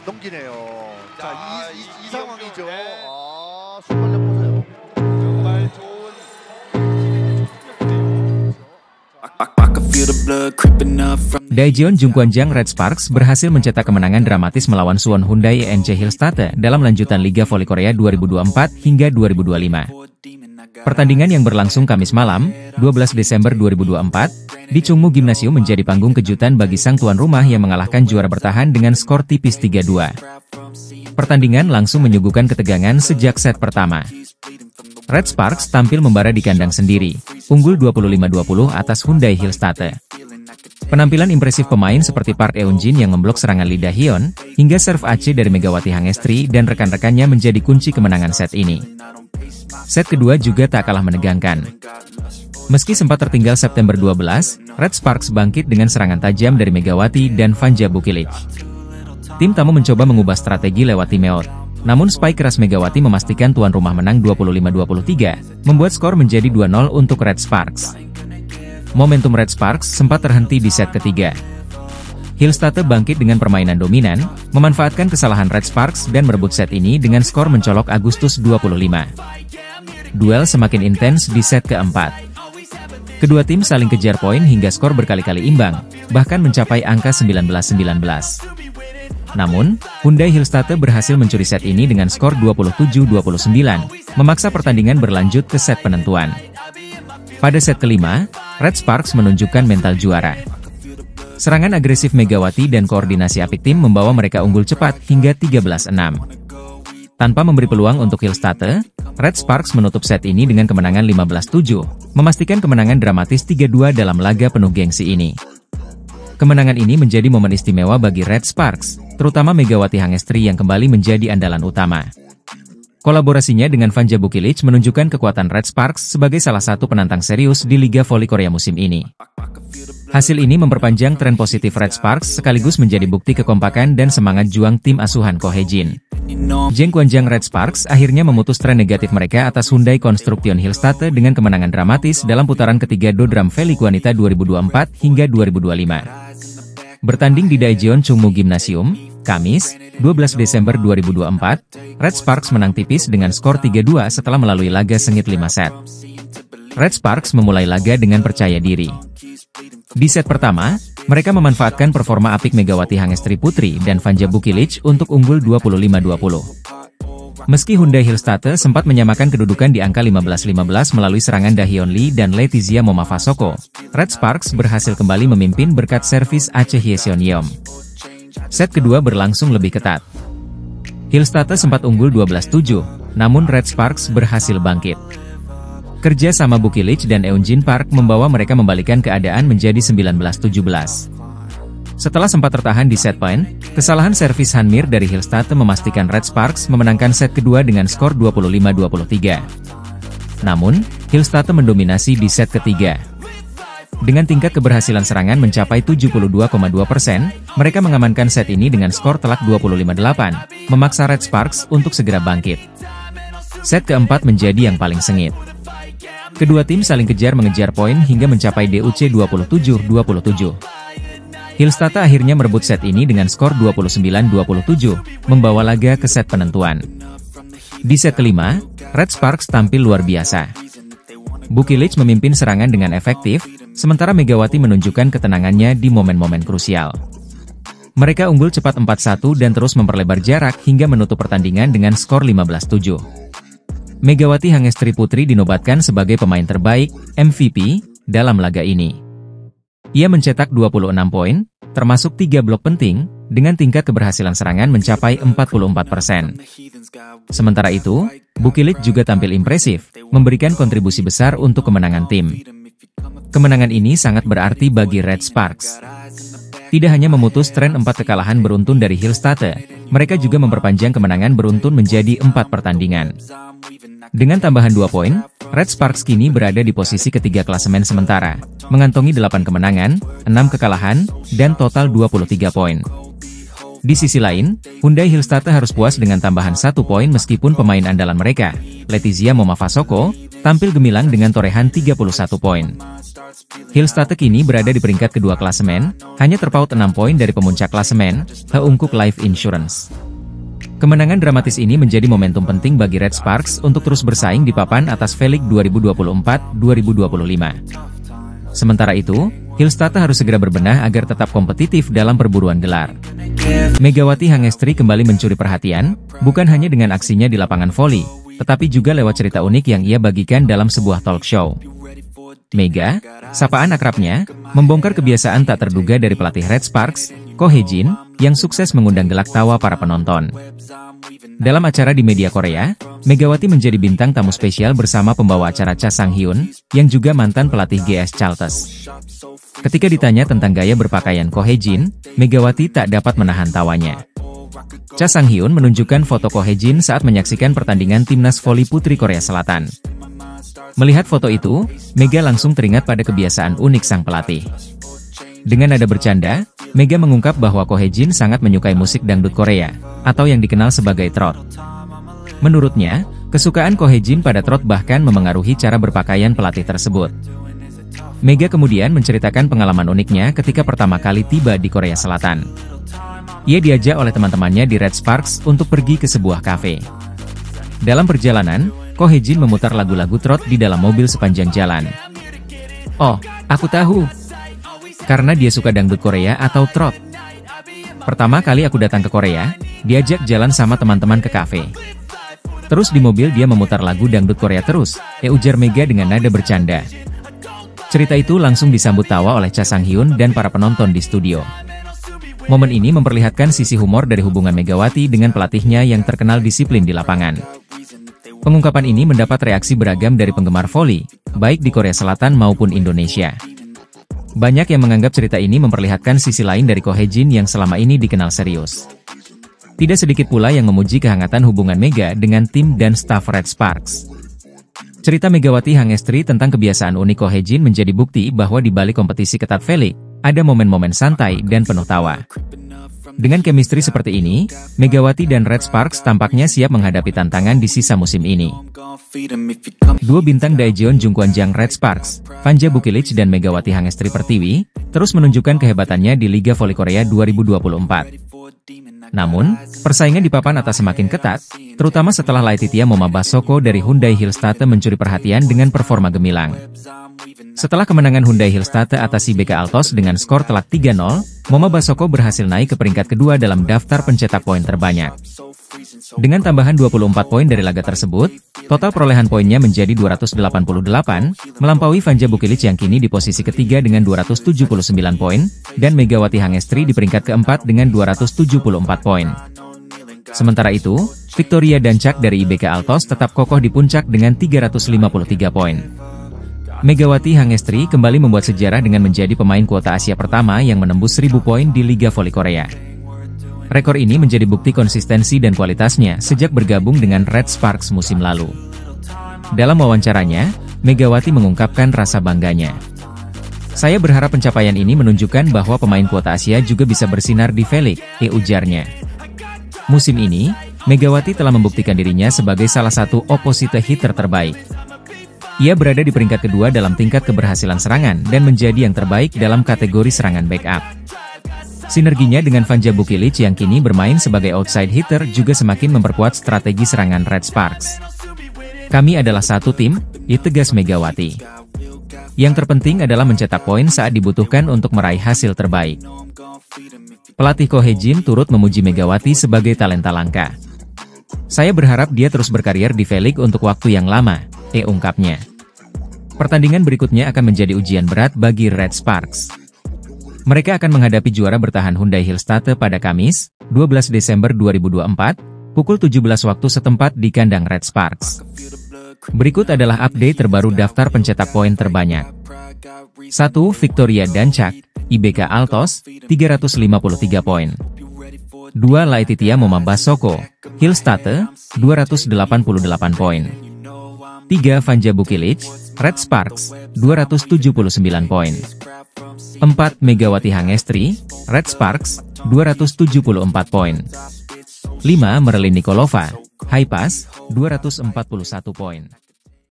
넘기네요. 자, 이 상황이죠. 네. 순발력 보세요. 정말 좋은 I can feel the blood creeping up from Daejeon Jungkwanjang Red Sparks berhasil mencetak kemenangan dramatis melawan Suwon Hyundai ENC Hillstatte dalam lanjutan Liga Voli Korea 2024 hingga 2025. Pertandingan yang berlangsung Kamis malam, 12 Desember 2024, di Chungmu Gymnasium menjadi panggung kejutan bagi sang tuan rumah yang mengalahkan juara bertahan dengan skor tipis 3-2. Pertandingan langsung menyuguhkan ketegangan sejak set pertama. Red Sparks tampil membara di kandang sendiri, unggul 25-20 atas Hyundai Hillstatte. Penampilan impresif pemain seperti Park Eun-jin yang memblok serangan Lee Da-hyun, hingga serve AC dari Megawati Hangestri dan rekan-rekannya menjadi kunci kemenangan set ini. Set kedua juga tak kalah menegangkan. Meski sempat tertinggal September 12, Red Sparks bangkit dengan serangan tajam dari Megawati dan Vanja Bukilic. Tim tamu mencoba mengubah strategi lewat timeout. Namun spike keras Megawati memastikan tuan rumah menang 25-23, membuat skor menjadi 2-0 untuk Red Sparks. Momentum Red Sparks sempat terhenti di set ketiga. Hillstatte bangkit dengan permainan dominan, memanfaatkan kesalahan Red Sparks dan merebut set ini dengan skor mencolok Agustus 25. Duel semakin intens di set keempat. Kedua tim saling kejar poin hingga skor berkali-kali imbang, bahkan mencapai angka 19-19. Namun, Hyundai Hillstatte berhasil mencuri set ini dengan skor 27-29, memaksa pertandingan berlanjut ke set penentuan. Pada set kelima, Red Sparks menunjukkan mental juara. Serangan agresif Megawati dan koordinasi apik tim membawa mereka unggul cepat hingga 13-6. Tanpa memberi peluang untuk Hillstatte, Red Sparks menutup set ini dengan kemenangan 15-7, memastikan kemenangan dramatis 3-2 dalam laga penuh gengsi ini. Kemenangan ini menjadi momen istimewa bagi Red Sparks, terutama Megawati Hangestri yang kembali menjadi andalan utama. Kolaborasinya dengan Vanja Bukilic menunjukkan kekuatan Red Sparks sebagai salah satu penantang serius di Liga Voli Korea musim ini. Hasil ini memperpanjang tren positif Red Sparks sekaligus menjadi bukti kekompakan dan semangat juang tim asuhan Ko Hae-jin. Jungkwanjang Red Sparks akhirnya memutus tren negatif mereka atas Hyundai Construction Hillstatte dengan kemenangan dramatis dalam putaran ketiga Dodram V-League Wanita 2024 hingga 2025. Bertanding di Daejeon Chungmu Gymnasium, Kamis, 12 Desember 2024, Red Sparks menang tipis dengan skor 3-2 setelah melalui laga sengit 5 set. Red Sparks memulai laga dengan percaya diri. Di set pertama, mereka memanfaatkan performa apik Megawati Hangestri Putri dan Vanja Bukilic untuk unggul 25-20. Meski Hyundai Hillstatte sempat menyamakan kedudukan di angka 15-15 melalui serangan Da-hyun Lee dan Letizia Momafasoko, Red Sparks berhasil kembali memimpin berkat servis Ace Hyeseon-yeom. Set kedua berlangsung lebih ketat. Hillstatte sempat unggul 12-7, namun Red Sparks berhasil bangkit. Kerja sama Bukilic dan Eun-jin Park membawa mereka membalikan keadaan menjadi 19-17. Setelah sempat tertahan di set point, kesalahan servis Hanmir dari Hillstatte memastikan Red Sparks memenangkan set kedua dengan skor 25-23. Namun, Hillstatte mendominasi di set ketiga. Dengan tingkat keberhasilan serangan mencapai 72,2%, mereka mengamankan set ini dengan skor telak 25-8, memaksa Red Sparks untuk segera bangkit. Set keempat menjadi yang paling sengit. Kedua tim saling kejar-mengejar poin hingga mencapai DUC 27-27. Hillstatte akhirnya merebut set ini dengan skor 29-27, membawa laga ke set penentuan. Di set kelima, Red Sparks tampil luar biasa. Bukilic memimpin serangan dengan efektif, sementara Megawati menunjukkan ketenangannya di momen-momen krusial. Mereka unggul cepat 4-1 dan terus memperlebar jarak hingga menutup pertandingan dengan skor 15-7. Megawati Hangestri Putri dinobatkan sebagai pemain terbaik, MVP, dalam laga ini. Ia mencetak 26 poin, termasuk 3 blok penting, dengan tingkat keberhasilan serangan mencapai 44%. Sementara itu, Bukilic juga tampil impresif, memberikan kontribusi besar untuk kemenangan tim. Kemenangan ini sangat berarti bagi Red Sparks. Tidak hanya memutus tren 4 kekalahan beruntun dari Hillstatte, mereka juga memperpanjang kemenangan beruntun menjadi 4 pertandingan. Dengan tambahan 2 poin, Red Sparks kini berada di posisi ketiga klasemen sementara, mengantongi 8 kemenangan, 6 kekalahan, dan total 23 poin. Di sisi lain, Hyundai Hillstatte harus puas dengan tambahan 1 poin meskipun pemain andalan mereka, Letizia Momafasoko, tampil gemilang dengan torehan 31 poin. Hillstate kini berada di peringkat kedua klasemen, hanya terpaut 6 poin dari pemuncak klasemen, Heungkuk Life Insurance. Kemenangan dramatis ini menjadi momentum penting bagi Red Sparks untuk terus bersaing di papan atas V-League 2024-2025. Sementara itu, Hillstate harus segera berbenah agar tetap kompetitif dalam perburuan gelar. Megawati Hangestri kembali mencuri perhatian, bukan hanya dengan aksinya di lapangan voli, tetapi juga lewat cerita unik yang ia bagikan dalam sebuah talk show. Mega, sapaan akrabnya, membongkar kebiasaan tak terduga dari pelatih Red Sparks, Ko Hye-jin, yang sukses mengundang gelak tawa para penonton. Dalam acara di media Korea, Megawati menjadi bintang tamu spesial bersama pembawa acara Cha Sang-hyun, yang juga mantan pelatih GS Chalters. Ketika ditanya tentang gaya berpakaian Ko Hye-jin, Megawati tak dapat menahan tawanya. Cha Sang-hyun menunjukkan foto Ko Hye-jin saat menyaksikan pertandingan timnas voli putri Korea Selatan. Melihat foto itu, Mega langsung teringat pada kebiasaan unik sang pelatih. Dengan nada bercanda, Mega mengungkap bahwa Ko Hye-jin sangat menyukai musik dangdut Korea, atau yang dikenal sebagai trot. Menurutnya, kesukaan Ko Hye-jin pada trot bahkan memengaruhi cara berpakaian pelatih tersebut. Mega kemudian menceritakan pengalaman uniknya ketika pertama kali tiba di Korea Selatan. Ia diajak oleh teman-temannya di Red Sparks untuk pergi ke sebuah kafe. Dalam perjalanan, Ko Hye-jin memutar lagu-lagu trot di dalam mobil sepanjang jalan. Oh, aku tahu. Karena dia suka dangdut Korea atau trot. Pertama kali aku datang ke Korea, diajak jalan sama teman-teman ke kafe. Terus di mobil dia memutar lagu dangdut Korea terus, ujar Mega dengan nada bercanda. Cerita itu langsung disambut tawa oleh Cha Sang-hyun dan para penonton di studio. Momen ini memperlihatkan sisi humor dari hubungan Megawati dengan pelatihnya yang terkenal disiplin di lapangan. Pengungkapan ini mendapat reaksi beragam dari penggemar voli, baik di Korea Selatan maupun Indonesia. Banyak yang menganggap cerita ini memperlihatkan sisi lain dari Ko Hye-jin yang selama ini dikenal serius. Tidak sedikit pula yang memuji kehangatan hubungan Mega dengan tim dan staf Red Sparks. Cerita Megawati Hangestri tentang kebiasaan unik Ko Hye-jin menjadi bukti bahwa di balik kompetisi ketat V-League, ada momen-momen santai dan penuh tawa. Dengan chemistry seperti ini, Megawati dan Red Sparks tampaknya siap menghadapi tantangan di sisa musim ini. Duo bintang Daejeon Jungkwanjang Red Sparks, Vanja Bukilic dan Megawati Hangestri Pertiwi, terus menunjukkan kehebatannya di Liga Voli Korea 2024. Namun, persaingan di papan atas semakin ketat, terutama setelah Laetitia Moma Basoko dari Hyundai Hillstate mencuri perhatian dengan performa gemilang. Setelah kemenangan Hyundai Hillstate atas IBK Altos dengan skor telak 3-0, Moma Basoko berhasil naik ke peringkat kedua dalam daftar pencetak poin terbanyak. Dengan tambahan 24 poin dari laga tersebut, total perolehan poinnya menjadi 288, melampaui Vanja Bukilic yang kini di posisi ketiga dengan 279 poin, dan Megawati Hangestri di peringkat keempat dengan 274 poin. Sementara itu, Victoria Dancak dari IBK Altos tetap kokoh di puncak dengan 353 poin. Megawati Hangestri kembali membuat sejarah dengan menjadi pemain kuota Asia pertama yang menembus 1000 poin di Liga Voli Korea. Rekor ini menjadi bukti konsistensi dan kualitasnya sejak bergabung dengan Red Sparks musim lalu. Dalam wawancaranya, Megawati mengungkapkan rasa bangganya. Saya berharap pencapaian ini menunjukkan bahwa pemain kuota Asia juga bisa bersinar di V-League, ujarnya. Musim ini, Megawati telah membuktikan dirinya sebagai salah satu opposite hitter terbaik. Ia berada di peringkat kedua dalam tingkat keberhasilan serangan dan menjadi yang terbaik dalam kategori serangan backup. Sinerginya dengan Vanja Bukilic yang kini bermain sebagai outside hitter juga semakin memperkuat strategi serangan Red Sparks. Kami adalah satu tim, tegas Megawati. Yang terpenting adalah mencetak poin saat dibutuhkan untuk meraih hasil terbaik. Pelatih Ko Hye-jin turut memuji Megawati sebagai talenta langka. Saya berharap dia terus berkarir di V-League untuk waktu yang lama, ungkapnya. Pertandingan berikutnya akan menjadi ujian berat bagi Red Sparks. Mereka akan menghadapi juara bertahan Hyundai Hillstate pada Kamis, 12 Desember 2024, pukul 17 waktu setempat di kandang Red Sparks. Berikut adalah update terbaru daftar pencetak poin terbanyak. 1. Victoria Dancak, IBK Altos, 353 poin. 2. Laetitia Moma Basoko, Hillstate, 288 poin. 3. Vanja Bukilic, Red Sparks, 279 poin. 4. Megawati Hangestri, Red Sparks, 274 poin. 5. Merlin Nikolova, High Pass, 241 poin.